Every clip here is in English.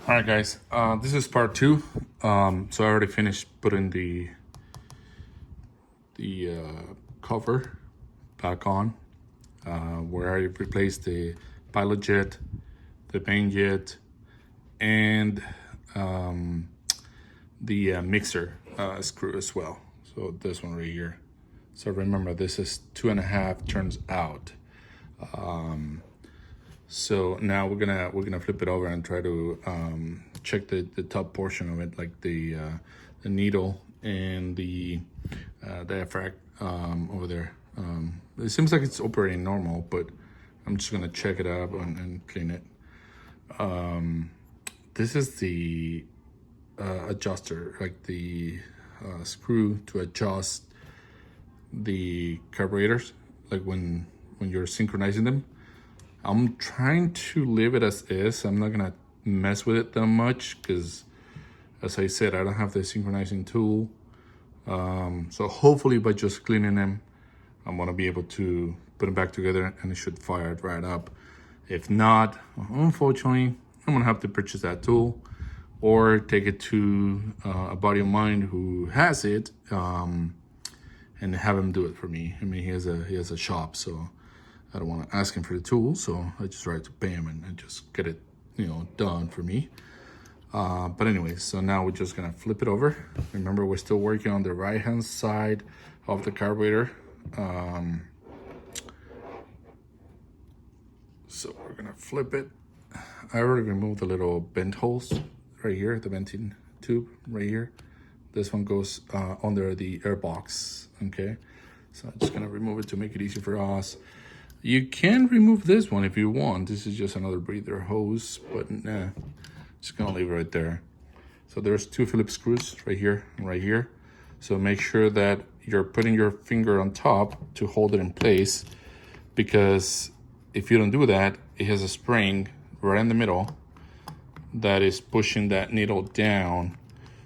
All right, guys. This is part two. So I already finished putting the cover back on, where I replaced the pilot jet, the main jet, and the mixer screw as well. So this one right here. So remember, this is 2.5 turns out. So now we're gonna flip it over and try to check the top portion of it, like the needle and the diaphragm over there. It seems like it's operating normal, but I'm just gonna check it up and clean it. This is the adjuster, like the screw to adjust the carburetors, like when you're synchronizing them. I'm trying to leave it as is. I'm not gonna mess with it that much because, as I said, I don't have the synchronizing tool. So hopefully by just cleaning them, I'm gonna be able to put them back together and it should fire it right up. If not, unfortunately, I'm gonna have to purchase that tool or take it to a buddy of mine who has it and have him do it for me. I mean, he has a shop, so I don't want to ask him for the tool, so I just try to pay him and just get it, done for me. But anyway, so now we're just gonna flip it over. Remember, we're still working on the right-hand side of the carburetor. So we're gonna flip it. I already removed the little vent holes right here, the venting tube right here. This one goes under the air box, okay? So I'm just gonna remove it to make it easy for us. You can remove this one if you want. This is just another breather hose, but nah, just gonna leave it right there. So there's 2 Phillips screws right here and right here. So make sure that you're putting your finger on top to hold it in place, because if you don't do that, it has a spring right in the middle that is pushing that needle down.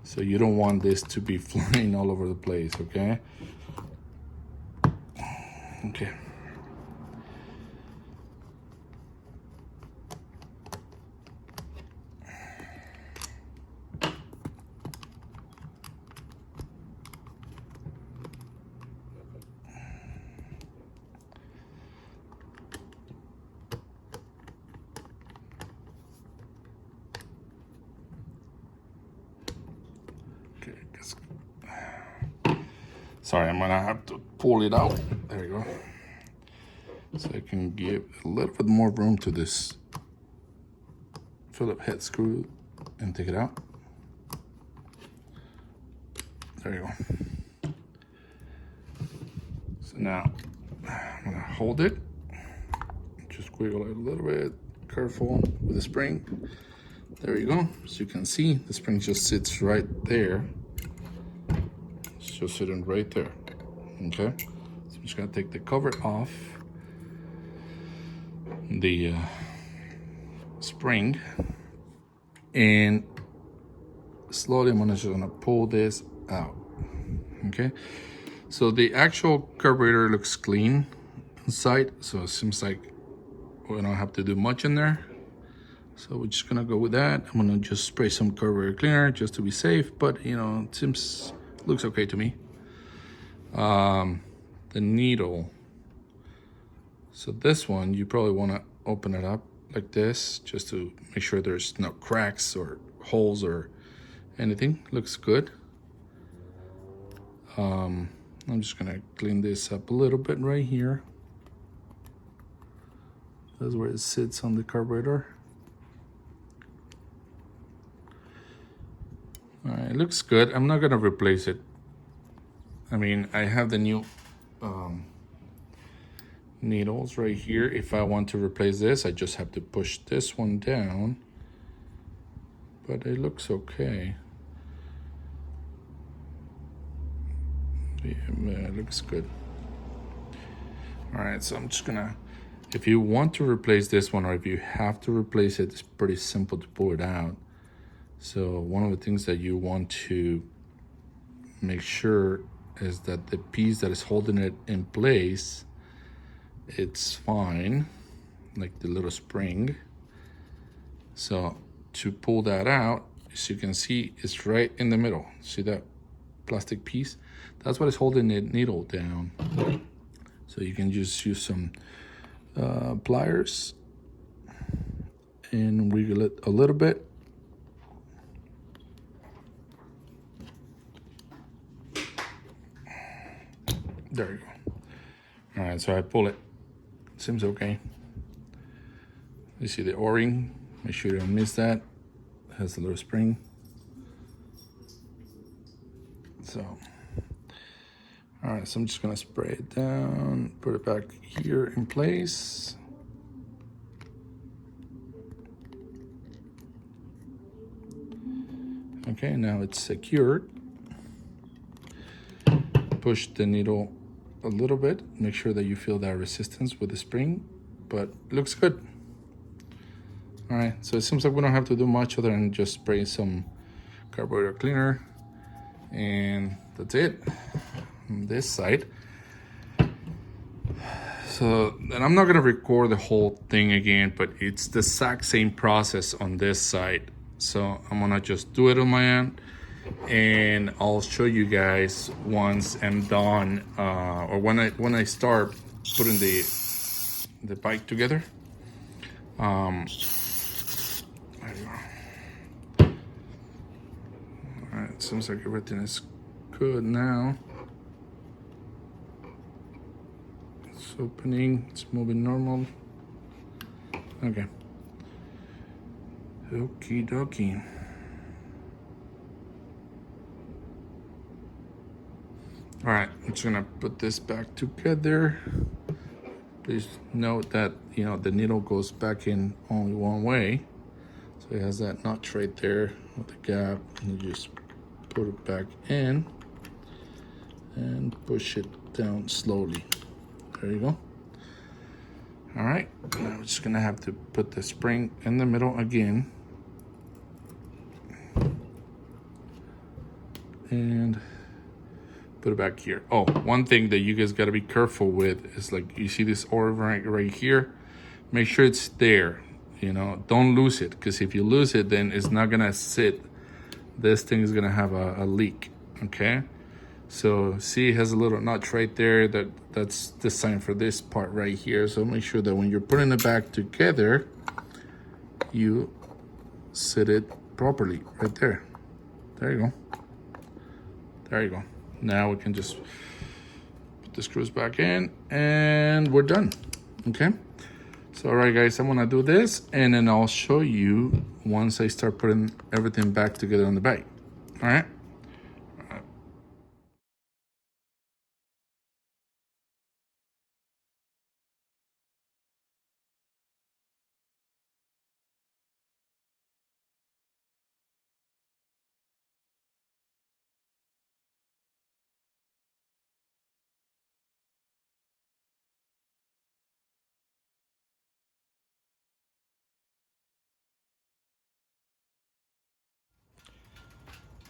So you don't want this to be flying all over the place, okay? Okay. Sorry, I'm gonna have to pull it out. There you go. So I can give a little bit more room to this Phillips head screw and take it out. There you go. So now I'm gonna hold it. Just wiggle it a little bit. Careful with the spring. There you go. As you can see, the spring just sits right there. It's just sitting right there. Okay. So I'm just gonna take the cover off the spring, and slowly I'm just gonna pull this out. Okay. So the actual carburetor looks clean inside, so it seems like we don't have to do much in there. So we're just gonna go with that. I'm gonna just spray some carburetor cleaner just to be safe, but it looks okay to me. The needle. So this one, you probably wanna open it up like this just to make sure there's no cracks or holes or anything. Looks good. I'm just gonna clean this up a little bit right here. That's where it sits on the carburetor. All right, it looks good. I'm not gonna replace it. I mean, I have the new needles right here. If I want to replace this, I just have to push this one down, but it looks okay. Yeah, it looks good. All right, so I'm just gonna, if you want to replace this one, or if you have to replace it, it's pretty simple to pull it out. So one of the things that you want to make sure is that the piece that is holding it in place, it's fine, like the little spring. So to pull that out, as you can see, it's right in the middle. See that plastic piece? That's what is holding the needle down. So you can just use some pliers and wiggle it a little bit. There you go. All right, so I pull it. Seems okay. You see the O-ring. Make sure you don't miss that. It has a little spring. So, all right, so I'm just gonna spray it down, put it back here in place. Okay, now it's secured. Push the needle a little bit. Make sure that you feel that resistance with the spring, but it looks good. All right, so it seems like we don't have to do much other than just spray some carburetor cleaner, and that's it on this side. So, and I'm not gonna record the whole thing again, but it's the exact same process on this side. So I'm gonna just do it on my end, and I'll show you guys once I'm done, or when I start putting the bike together. There you go. All right, seems like everything is good now. It's opening, it's moving normal. Okay. Okie dokie. All right, I'm just gonna put this back together. Please note that, you know, the needle goes back in only one way. So it has that notch right there with the gap, and you just put it back in and push it down slowly. There you go. All right, now I'm just gonna have to put the spring in the middle again. And put it back here. Oh, one thing that you guys gotta be careful with is, like, you see this O-ring right here? Make sure it's there, you know, don't lose it, because if you lose it, then it's not gonna sit. This thing is gonna have a leak, okay? So see, it has a little notch right there. That's the sign for this part right here. So make sure that when you're putting it back together, you sit it properly right there. There you go. There you go. Now we can just put the screws back in and we're done, okay? So, all right, guys, I'm gonna do this and then I'll show you once I start putting everything back together on the bike, all right?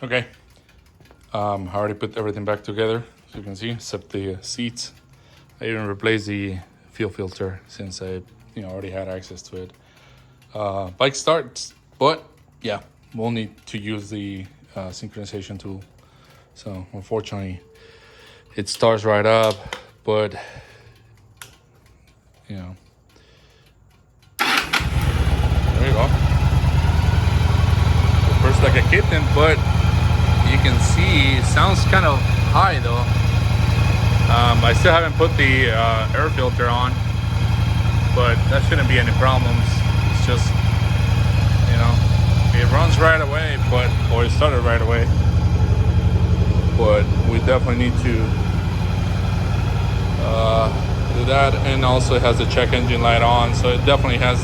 Okay, I already put everything back together, as you can see, except the seats. I even replaced the fuel filter since I, already had access to it. Bike starts, but yeah, we'll need to use the synchronization tool. So unfortunately, it starts right up, but there you go. First like a kitten, but you can see it sounds kind of high though. I still haven't put the air filter on, but that shouldn't be any problems. It's just, it runs right away, or it started right away. But we definitely need to do that. And also it has the check engine light on, so it definitely has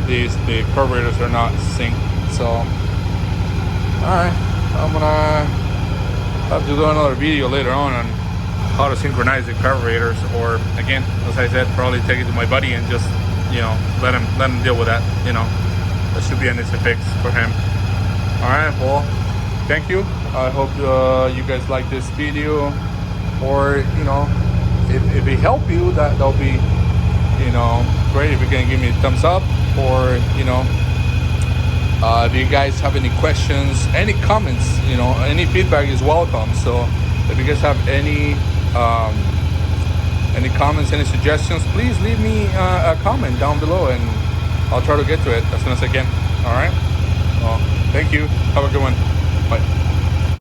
the carburetors are not synced. So, all right, I'm gonna have to do another video later on how to synchronize the carburetors, or again, as I said, probably take it to my buddy and just, let him deal with that. That should be an easy fix for him. All right, well, thank you. I hope you guys like this video, or if it helped you, that'll be great. If you can give me a thumbs up, or If you guys have any questions, any comments, any feedback is welcome. So if you guys have any comments, any suggestions, please leave me a comment down below, and I'll try to get to it as soon as I can. All right. Well, thank you. Have a good one. Bye.